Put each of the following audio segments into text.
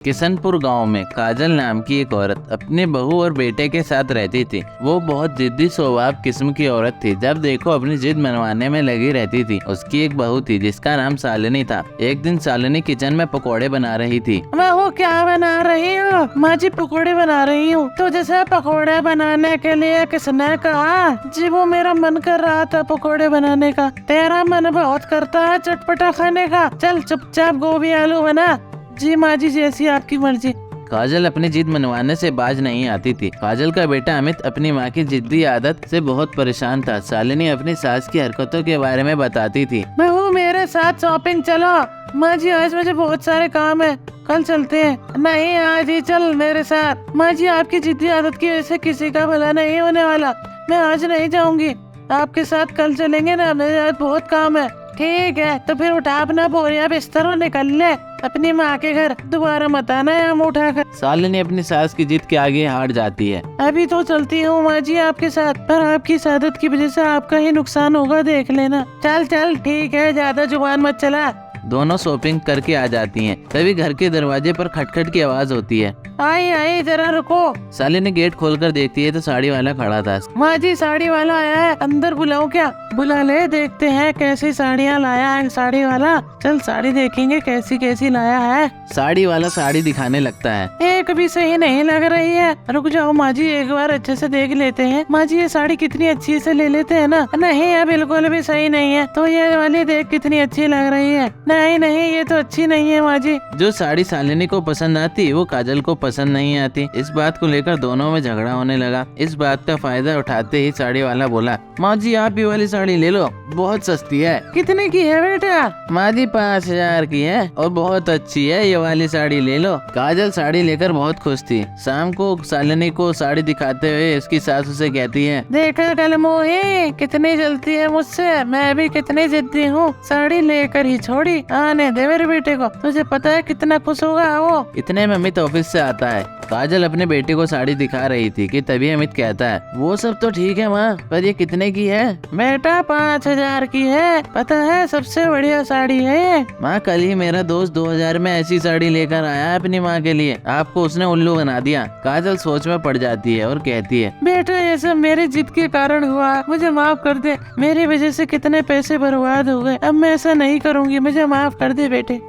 किशनपुर गांव में काजल नाम की एक औरत अपने बहू और बेटे के साथ रहती थी। वो बहुत जिद्दी स्वभाव किस्म की औरत थी। जब देखो अपनी जिद मनवाने में लगी रहती थी। उसकी एक बहू थी जिसका नाम शालिनी था। एक दिन शालिनी किचन में पकोड़े बना रही थी। बहू क्या बना रही हो? माँ जी पकोड़े बना रही हूँ। तो जैसे पकोड़े बनाने के लिए किसने कहा? जी वो मेरा मन कर रहा था पकोड़े बनाने का। तेरा मन बहुत करता है चटपटा खाने का। चल चुपचाप गोभी आलू बना। जी माँ जी जैसी आपकी मर्जी। काजल अपनी जिद मनवाने से बाज नहीं आती थी। काजल का बेटा अमित अपनी माँ की जिद्दी आदत से बहुत परेशान था। शालिनी अपनी सास की हरकतों के बारे में बताती थी। बहू मेरे साथ शॉपिंग चलो। माँ जी आज मुझे बहुत सारे काम है, कल चलते हैं। नहीं आज ही चल मेरे साथ। माँ जी आपकी जिद्दी आदत की वजह से किसी का भला नहीं होने वाला। मैं आज नहीं जाऊंगी, आपके साथ कल चलेंगे ना। मेरे आज बहुत काम है। ठीक है तो फिर उठा अपना बोरिया बिस्तर और निकल ले अपनी माँ के घर। दोबारा मत आना यहाँ उठा कर। शालिनी अपनी सास की जिद के आगे हार जाती है। अभी तो चलती हूँ माँ जी आपके साथ, पर आपकी इस आदत की वजह से आपका ही नुकसान होगा, देख लेना। चल चल ठीक है, ज्यादा जुबान मत चला। दोनों शॉपिंग करके आ जाती हैं। तभी घर के दरवाजे पर खटखट की आवाज होती है। आई आई जरा रुको। शालिनी गेट खोलकर देखती है तो साड़ी वाला खड़ा था। माँ जी साड़ी वाला आया है, अंदर बुलाओ क्या? बुला ले, देखते हैं कैसी साड़ियाँ लाया है साड़ी वाला। चल साड़ी देखेंगे कैसी कैसी लाया है। साड़ी वाला साड़ी दिखाने लगता है। एक भी सही नहीं लग रही है। रुक जाओ माँ जी एक बार अच्छे से देख लेते हैं। माँ जी ये साड़ी कितनी अच्छी से ले लेते हैं ना। नहीं है बिल्कुल भी सही नहीं है। तो ये वाली देख कितनी अच्छी लग रही है। नहीं नहीं ये तो अच्छी नहीं है माँ जी। जो साड़ी शालिनी को पसंद आती वो काजल को पसंद नहीं आती। इस बात को लेकर दोनों में झगड़ा होने लगा। इस बात का फायदा उठाते ही साड़ी वाला बोला, माँ जी आप ये वाली साड़ी ले लो, बहुत सस्ती है। कितने की है बेटा? माँ जी 5,000 की है और बहुत अच्छी है, ये वाली साड़ी ले लो। काजल साड़ी लेकर बहुत खुश थी। शाम को शालिनी को साड़ी दिखाते हुए उसकी सास उसे कहती है, देखा कल मोही कितनी जलती है मुझसे। मैं भी कितनी जिद्दी हूँ, साड़ी लेकर ही छोड़ी। आने दे मेरे बेटे को, तुझे पता है कितना खुश होगा वो। इतने में अमित ऑफिस से आता है। काजल अपने बेटे को साड़ी दिखा रही थी कि तभी अमित कहता है, वो सब तो ठीक है माँ, पर ये कितने की है? बेटा 5,000 की है, पता है सबसे बढ़िया साड़ी है ये। माँ कल ही मेरा दोस्त 2,000 में ऐसी साड़ी लेकर आया है अपनी माँ के लिए, आपको उसने उल्लू बना दिया। काजल सोच में पड़ जाती है और कहती है, बेटा ये सब मेरी जिद के कारण हुआ, मुझे माफ कर दे। मेरी वजह से कितने पैसे बर्बाद हो गए। अब मैं ऐसा नहीं करूँगी, मुझे माफ कर दे बेटे।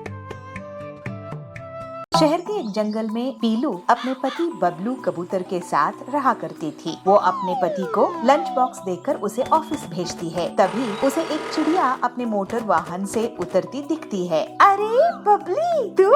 शहर के एक जंगल में पीलू अपने पति बबलू कबूतर के साथ रहा करती थी। वो अपने पति को लंच बॉक्स देकर उसे ऑफिस भेजती है। तभी उसे एक चिड़िया अपने मोटर वाहन से उतरती दिखती है। अरे बबली तू!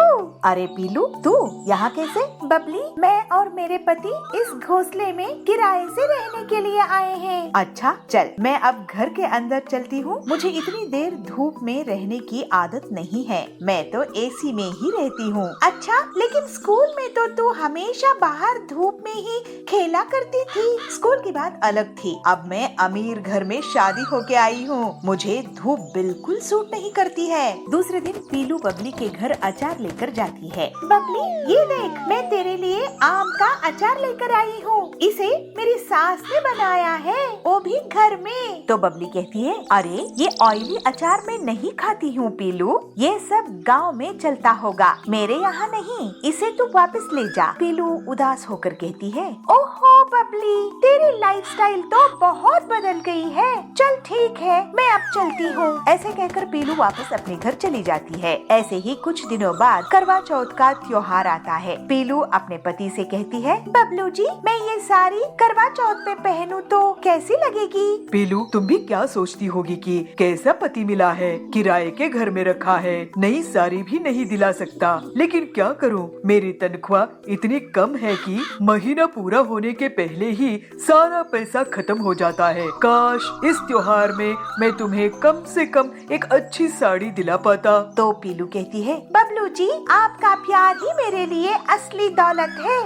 अरे पीलू तू यहाँ कैसे? बबली मैं और मेरे पति इस घोंसले में किराए से रहने के लिए आए हैं। अच्छा चल मैं अब घर के अंदर चलती हूँ। मुझे इतनी देर धूप में रहने की आदत नहीं है, मैं तो एसी में ही रहती हूँ। अच्छा लेकिन स्कूल में तो तू हमेशा बाहर धूप में ही खेला करती थी। स्कूल की बात अलग थी, अब मैं अमीर घर में शादी होके आई हूँ, मुझे धूप बिल्कुल सूट नहीं करती है। दूसरे दिन पीलू बबली के घर अचार लेकर जाती है। बबली ये देख, मैं तेरे लिए आम का अचार लेकर आई हूँ। इसे मेरी सास ने बनाया है, वो भी घर में। तो बबली कहती है, अरे ये ऑयली अचार मैं नहीं खाती हूँ पीलू, ये सब गाँव में चलता होगा, मेरे यहाँ नहीं, इसे तू वापस ले जा। पीलू उदास होकर कहती है, ओहो बबली तेरी लाइफस्टाइल तो बहुत बदल गई है। चल ठीक है मैं अब चलती हूँ। ऐसे कहकर पीलू वापस अपने घर चली जाती है। ऐसे ही कुछ दिनों बाद करवा चौथ का त्योहार आता है। पीलू अपने पति से कहती है, बबलू जी मैं ये साड़ी करवा चौथ पे पहनूं तो कैसी लगेगी? पीलू तुम भी क्या सोचती होगी कि कैसा पति मिला है, किराए के घर में रखा है, नई साड़ी भी नहीं दिला सकता। लेकिन क्या करूं, मेरी तनख्वाह इतनी कम है कि महीना पूरा होने के पहले ही सारा पैसा खत्म हो जाता है। काश इस त्योहार में मैं तुम्हें कम से कम एक अच्छी साड़ी दिला पाता। तो पीलू कहती है, बबलू जी आपका प्यार ही मेरे लिए असली दौलत है,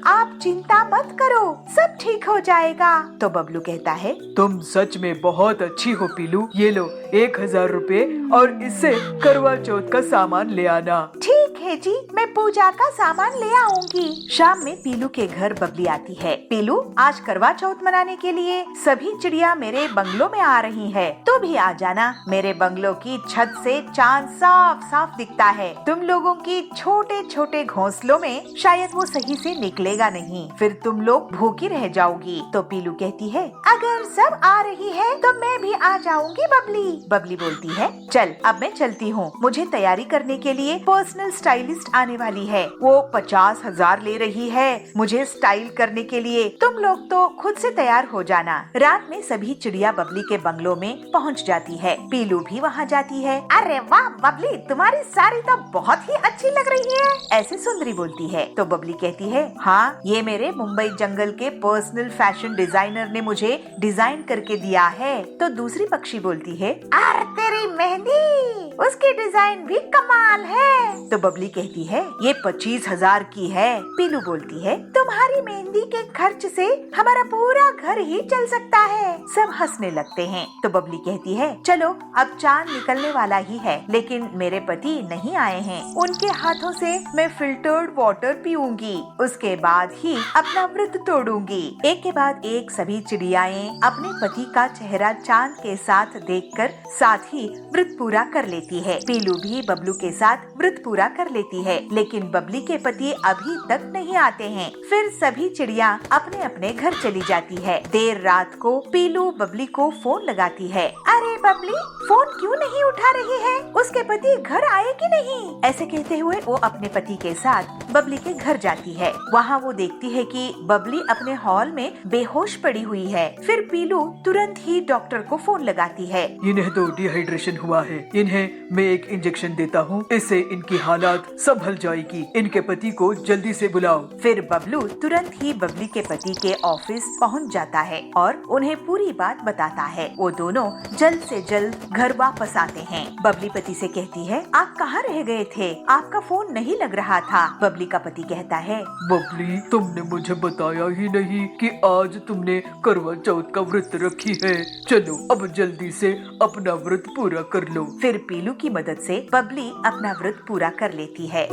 आप चिंता मत करो, सब ठीक हो जाएगा। तो बबलू कहता है, तुम सच में बहुत अच्छी हो पीलू, ये लो 1,000 रुपए और इससे करवा चौथ का सामान ले आना। ठीक है है जी, मैं पूजा का सामान ले आऊंगी। शाम में पीलू के घर बबली आती है। पीलू, आज करवा चौथ मनाने के लिए सभी चिड़िया मेरे बंगलों में आ रही है, तो भी आ जाना। मेरे बंगलों की छत से चांद साफ साफ दिखता है। तुम लोगों की छोटे छोटे घोंसलों में शायद वो सही से निकलेगा नहीं, फिर तुम लोग भूखी रह जाओगी। तो पीलू कहती है, अगर सब आ रही है तो मैं भी आ जाऊंगी बबली। बबली बोलती है, चल अब मैं चलती हूँ, मुझे तैयारी करने के लिए पर्सनल स्टाइलिस्ट आने वाली है। वो 50,000 ले रही है मुझे स्टाइल करने के लिए। तुम लोग तो खुद से तैयार हो जाना। रात में सभी चिड़िया बबली के बंगलों में पहुँच जाती है। पीलू भी वहाँ जाती है। अरे वाह बबली, तुम्हारी साड़ी तो बहुत ही अच्छी लग रही है, ऐसे सुंदरी बोलती है। तो बबली कहती है, हाँ ये मेरे मुंबई जंगल के पर्सनल फैशन डिजाइनर ने मुझे डिजाइन करके दिया है। तो दूसरी पक्षी बोलती है, अरे तेरी मेहंदी, उसकी डिजाइन भी कमाल है। तो बबली कहती है, ये 25,000 की है। पीलू बोलती है, तुम्हारी मेहंदी के खर्च से हमारा पूरा घर ही चल सकता है। सब हंसने लगते हैं। तो बबली कहती है, चलो अब चांद निकलने वाला ही है, लेकिन मेरे पति नहीं आए हैं। उनके हाथों से मैं फिल्टर्ड वाटर पीऊंगी, उसके बाद ही अपना व्रत तोड़ूंगी। एक के बाद एक सभी चिड़ियाएं अपने पति का चेहरा चांद के साथ देखकर साथ ही व्रत पूरा कर लेती है। पीलू भी बबलू के साथ व्रत पूरा कर लेती है, लेकिन बबली के पति अभी तक नहीं आते हैं। फिर सभी चिड़िया अपने अपने घर चली जाती है। देर रात को पीलू बबली को फोन लगाती है। अरे बबली, फोन क्यों नहीं उठा रही है? उसके पति घर आए कि नहीं? ऐसे कहते हुए वो अपने पति के साथ बबली के घर जाती है। वहाँ वो देखती है कि बबली अपने हॉल में बेहोश पड़ी हुई है। फिर पीलू तुरंत ही डॉक्टर को फोन लगाती है। इन्हें तो डिहाइड्रेशन हुआ है, इन्हें मैं एक इंजेक्शन देता हूँ, इससे इनकी हालात संभल जाएगी। इनके पति को जल्दी से बुलाओ। फिर बबलू तुरंत ही बबली के पति के ऑफिस पहुँच जाता है और उन्हें पूरी बात बताता है। वो दोनों जल्द से जल्द घर वापस आते हैं। बबली पति से कहती है, आप कहाँ रह गए थे? आपका फोन नहीं लग रहा था। बबली का पति कहता है, बबली, तुमने मुझे बताया ही नहीं कि आज तुमने करवा चौथ का व्रत रखी है। चलो अब जल्दी से अपना व्रत पूरा कर लो। फिर पीलू की मदद से बबली अपना व्रत पूरा कर लेती है।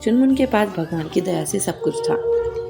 चुनमुन के पास भगवान की दया से सब कुछ था,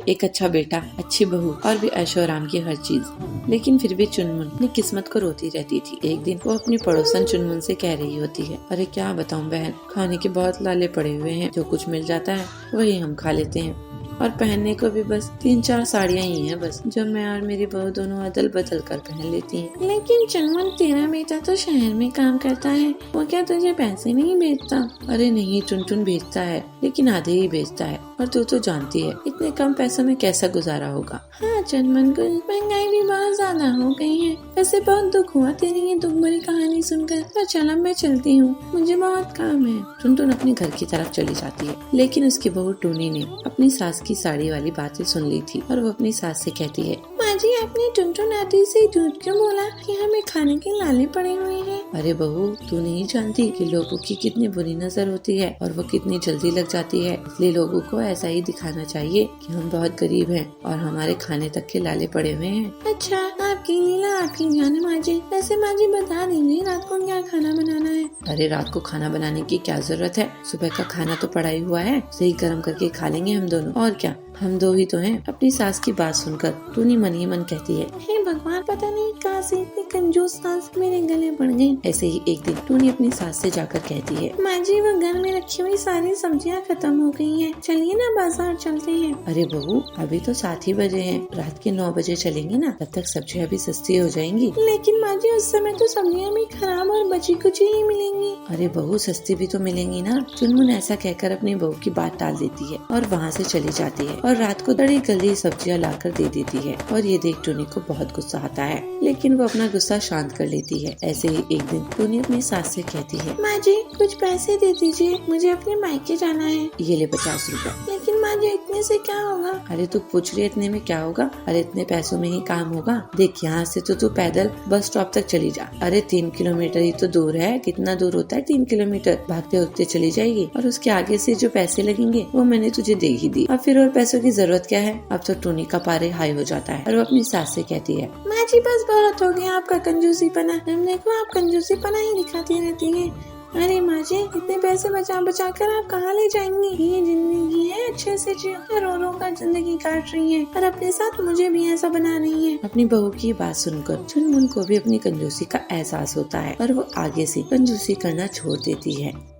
एक अच्छा बेटा, अच्छी बहू और भी ऐशो आराम की हर चीज। लेकिन फिर भी चुनमुन अपनी किस्मत को रोती रहती थी। एक दिन वो अपनी पड़ोसन चुनमुन से कह रही होती है, अरे क्या बताऊं बहन, खाने के बहुत लाले पड़े हुए हैं, जो कुछ मिल जाता है वही हम खा लेते हैं, और पहनने को भी बस 3-4 साड़ियाँ ही हैं बस, जो मैं और मेरी बहू दोनों अदल बदल कर पहन लेती हैं। लेकिन चुनमुन, तेरा बेटा तो शहर में काम करता है, वो क्या तुझे पैसे नहीं भेजता? अरे नहीं, चुनचुन भेजता है, लेकिन आधे ही भेजता है, और तू तो जानती है इतने कम पैसों में कैसा गुजारा होगा। हाँ चुनमुन, महंगाई भी बहुत ज्यादा हो गई है। वैसे बहुत दुख हुआ तेरी ये दुख भरी कहानी सुनकर। तो चलो मैं चलती हूँ, मुझे बहुत काम है। चुनचुन अपने घर की तरफ चली जाती है, लेकिन उसकी बहू टूनी ने अपनी सास की साड़ी वाली बातें सुन ली थी और वो अपनी सास से कहती है, माँ जी, आपने टुनटुन आंटी से झूठ क्यों बोला कि हमें खाने के लाले पड़े हुए हैं? अरे बहू, तू नहीं जानती कि लोगों की कितनी बुरी नजर होती है और वो कितनी जल्दी लग जाती है, इसलिए लोगों को ऐसा ही दिखाना चाहिए कि हम बहुत गरीब हैं और हमारे खाने तक के लाले पड़े हुए हैं। अच्छा, आपकी लीला आपकी जाने माँ जी। वैसे माँ जी बता दीजिए रात को क्या खाना बनाना है? अरे रात को खाना बनाने की क्या जरूरत है, सुबह का खाना तो पड़ा ही हुआ है, सही गर्म करके खा लेंगे हम दोनों, और क्या, हम दो ही तो हैं। अपनी सास की बात सुनकर टूनी मन ही मन कहती है, हे भगवान, पता नहीं कहाँ से इतनी कंजूस सास मेरे गले पड़ गई। ऐसे ही एक दिन टूनी अपनी सास से जाकर कहती है, माँ जी, वो घर में रखी हुई सारी सब्जियाँ खत्म हो गई हैं, चलिए ना बाजार चलते हैं। अरे बहू, अभी तो 7 ही बजे हैं, रात के 9 बजे चलेंगे ना, तब तक सब्जियाँ भी सस्ती हो जाएंगी। लेकिन माँ जी, उस समय तो सब्जियाँ भी खराब और बची कुची ही मिलेंगी। अरे बहू, सस्ती भी तो मिलेंगी ना। चुनमुन ऐसा कहकर अपनी बहू की बात टाल देती है और वहाँ से चली जाती है और रात को दड़ी गली सब्जियाँ लाकर दे देती है। और ये देख टूनी को बहुत गुस्सा आता है, लेकिन वो अपना गुस्सा शांत कर लेती है। ऐसे ही एक दिन टूनी अपनी सास से कहती है, माँ जी, कुछ पैसे दे दीजिए, मुझे अपने मायके जाना है। ये ले 50 रुपए। लेकिन माँ जी, इतने से क्या होगा? अरे तू पूछ रही है इतने में क्या होगा? अरे इतने पैसों में ही काम होगा। देख, यहाँ से तो तू पैदल बस स्टॉप तक चली जा। अरे 3 किलोमीटर ही तो दूर है। कितना दूर होता है 3 किलोमीटर? भागते भागते चली जाएगी और उसके आगे से जो पैसे लगेंगे वो मैंने तुझे दे ही दी। अब फिर और पैसों की जरूरत क्या है? अब तो टूनी का पारे हाई हो जाता है और वो अपनी सास से कहती है, माँ जी, बस बहुत हो गया आपका कंजूसी पना। हम देखो, आप कंजूसी पना ही दिखाती रहती है। अरे माँ जी, इतने पैसे बचा बचा कर आप कहाँ ले जाएंगी? ये जिंदगी है, अच्छे से जियो, रो रो कर जिंदगी काट रही है और अपने साथ मुझे भी ऐसा बना रही है। अपनी बहू की बात सुनकर चुनमुन को भी अपनी कंजूसी का एहसास होता है और वो आगे से कंजूसी करना छोड़ देती है।